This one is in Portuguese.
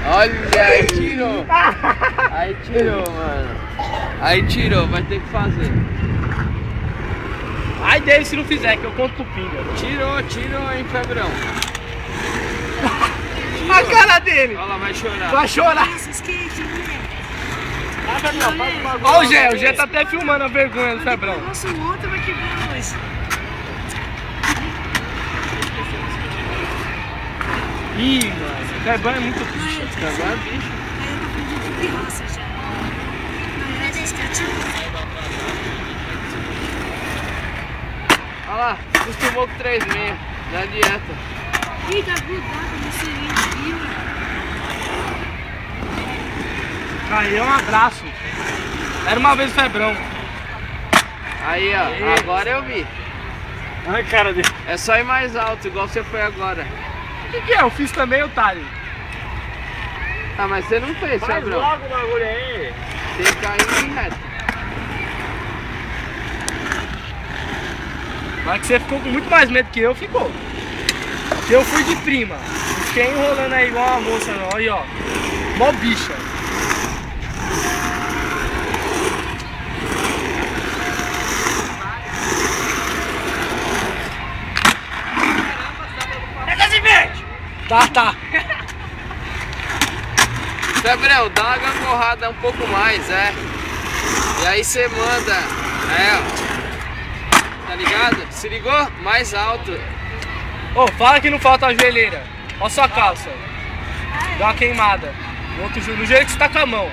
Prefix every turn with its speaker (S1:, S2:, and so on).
S1: Olha, aí tirou. Aí tirou, mano. Aí tirou, vai ter que fazer.
S2: Ai dele se não fizer, que eu conto pro Pinga.
S1: Tirou, hein, Febrão.
S2: A cara dele.
S1: Olha lá, vai chorar.
S2: Vai chorar.
S3: Nossa, skate, moleque.
S2: Olha o Gé tá até filmando a vergonha do Febrão.
S3: Nossa, o outro vai quebrar hoje.
S2: Ih, mano, o Febrão é muito bicho.
S1: Febrão é bicho.
S3: Aí eu tô aprendendo de roça já. Na verdade é skate.
S1: Olha lá, acostumou com 3,5 na dieta.
S3: Ih, tá grudado no selinho, viu?
S2: Aí, um abraço. Era uma vez o Febrão.
S1: Aí, ó, agora eu vi.
S2: Ai, cara dele.
S1: É só ir mais alto, igual você foi agora.
S2: O que é? Eu fiz também, otário.
S1: Ah, mas você não fez, Febrão.
S2: logo o bagulho aí.
S1: Tem que cair em reto.
S2: Mas que você ficou com muito mais medo que eu, ficou. Eu fui de prima. Fiquei enrolando aí igual uma moça, não. Aí, ó. Mó bicha. Tá.
S1: Febrão, dá uma gangorrada um pouco mais, é. E aí você manda, ó. Tá ligado? Se ligou? Mais alto.
S2: Ô, fala que não falta a joelheira. Ó sua calça. Dá uma queimada. No outro no jeito que você tá com a mão.